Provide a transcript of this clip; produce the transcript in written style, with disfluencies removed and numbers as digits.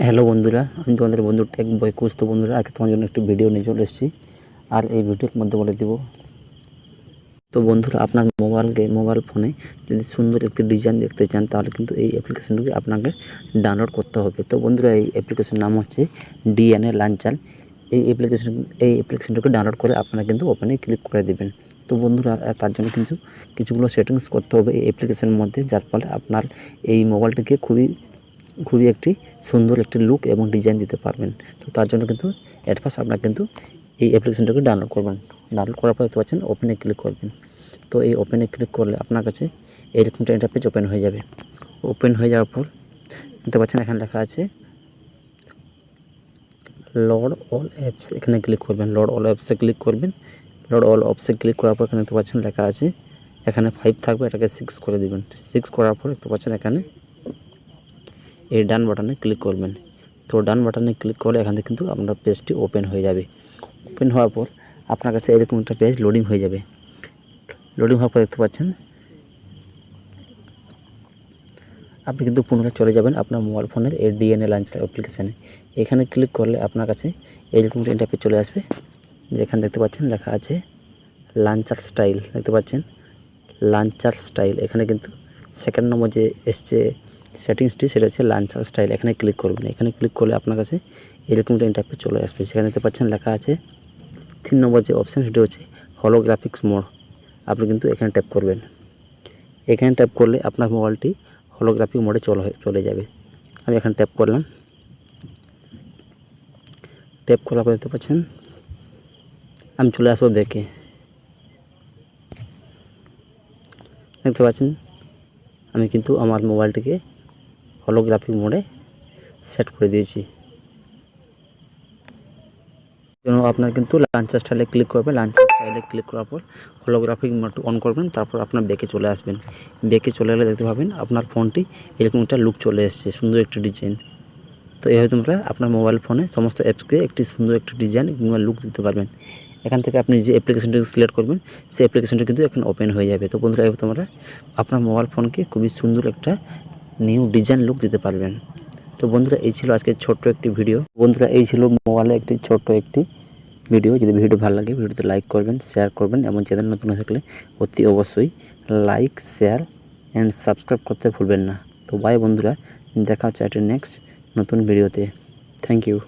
Hello বন্ধুরা, আমি তোমাদের বন্ধু টেক বয় কোচ। তো বন্ধুরা, আজকে তোমার জন্য একটি ভিডিও নিয়ে চলে এসেছি। আর এই ভিডিওর মধ্যে বলে দেব। তো বন্ধুরা, আপনার মোবাইল ফোনে যদি সুন্দর একটি ডিজাইন দেখতে চান, তাহলে কিন্তু এই অ্যাপ্লিকেশনটি আপনাকে ডাউনলোড করতে হবে। তো বন্ধুরা, এই অ্যাপ্লিকেশনের নাম হচ্ছে ডিএনএ লঞ্চার। এই অ্যাপ্লিকেশনটাকে ডাউনলোড করে আপনারা কিন্তু ওপেনে ক্লিক করে দেবেন। তো বন্ধুরা, তার জন্য কিন্তু কিছুগুলো সেটিংস করতে হবে এই অ্যাপ্লিকেশনের মধ্যে, যার ফলে আপনার এই মোবাইলটিকে খুবই একটি সুন্দর একটি লুক এবং ডিজাইন দিতে পারবেন। তো তার জন্য কিন্তু অ্যাট ফার্স্ট আপনারা কিন্তু এই অ্যাপ্লিকেশনটাকে ডাউনলোড করবেন। ডাউনলোড করার পর দেখতে পাচ্ছেন ওপেনে ক্লিক করবেন। তো এই ওপেনে ক্লিক করলে আপনার কাছে এইরকম একটা ইন্টারফেস ওপেন হয়ে যাবে। ওপেন হয়ে যাওয়ার পর দেখতে পাচ্ছেন এখানে লেখা আছে লোড অল অ্যাপস। এখানে ক্লিক করবেন, লোড অল অ্যাপসে ক্লিক করবেন। লোড অল অ্যাপসে ক্লিক করার পর এখানে দেখতে পাচ্ছেন লেখা আছে, এখানে 5 থাকবে, এটাকে 6 করে দিবেন। 6 করার পর দেখতে পাচ্ছেন এখানে এই ডান বাটনে ক্লিক করবেন। তো ডান বাটনে ক্লিক করলে এখান থেকে কিন্তু আপনার পেজটি ওপেন হয়ে যাবে। ওপেন হওয়ার পর আপনার কাছে এরকম একটা পেজ লোডিং হয়ে যাবে। লোডিং হওয়ার পর দেখতে পাচ্ছেন আপনি কিন্তু পুনরায় চলে যাবেন আপনার মোবাইল ফোনের এই ডিএনএ লঞ্চার অ্যাপ্লিকেশানে। এখানে ক্লিক করলে আপনার কাছে এইরকম একটা ইন্টারফেস চলে আসবে, যেখানে দেখতে পাচ্ছেন লেখা আছে লঞ্চার স্টাইল। দেখতে পাচ্ছেন লঞ্চার স্টাইল। এখানে কিন্তু সেকেন্ড নম্বর যে এসছে সেটিংসটি, সেটা হচ্ছে লঞ্চার স্টাইল। এখানে ক্লিক করবেন। এখানে ক্লিক করলে আপনার কাছে এরকম একটা ইন্টারফেস চলে আসবে। সেখানে দেখতে পাচ্ছেন লেখা আছে 3 নম্বর যে অপশান, সেটি হচ্ছে হলোগ্রাফিক্স মোড। আপনি কিন্তু এখানে ট্যাপ করবেন। এখানে ট্যাপ করলে আপনার মোবাইলটি হলোগ্রাফিক মোডে চলে যাবে। আমি এখানে ট্যাপ করলাম। ট্যাপ করার পর দেখতে পাচ্ছেন আমি চলে আসবো ব্যাকে। দেখতে পাচ্ছেন আমি কিন্তু আমার মোবাইলটিকে হলোগ্রাফিক মোডে সেট করে দিয়েছি। জন্য আপনার কিন্তু লঞ্চার স্টাইলে ক্লিক করবেন। লঞ্চার স্টাইলে ক্লিক করার পর হলোগ্রাফিক মোডটি অন করবেন। তারপর আপনার ব্যাকে চলে আসবেন। ব্যাকে চলে এলে দেখতে পাবেন আপনার ফোনটি এরকম একটা লুক চলে এসেছে, সুন্দর একটি ডিজাইন। তো এইভাবে তোমরা আপনার মোবাইল ফোনে সমস্ত অ্যাপসকে একটি সুন্দর একটি ডিজাইন কিংবা লুক দিতে পারবেন। এখান থেকে আপনি যে অ্যাপ্লিকেশনটি সিলেক্ট করবেন, সেই অ্যাপ্লিকেশনটি কিন্তু এখন ওপেন হয়ে যাবে। তো বন্ধুরা, এইভাবে তোমরা আপনার মোবাইল ফোনকে খুবই সুন্দর একটা নিউ ডিজাইন লুক দিতে পারবেন। তো বন্ধুরা, এই ছিল আজকে ছোট্ট একটি ভিডিও। বন্ধুরা, এই ছিল মোবাইলে একটি ছোট্ট একটি ভিডিও। যদি ভিডিওটি ভালো লাগে, ভিডিওতে লাইক করবেন, শেয়ার করবেন এবং চ্যানেল নতুন হয়ে থাকলে অতি অবশ্যই লাইক, শেয়ার অ্যান্ড সাবস্ক্রাইব করতে ভুলবেন না। তো বাই বন্ধুরা, দেখা হচ্ছে একটা নেক্সট নতুন ভিডিওতে। Thank you.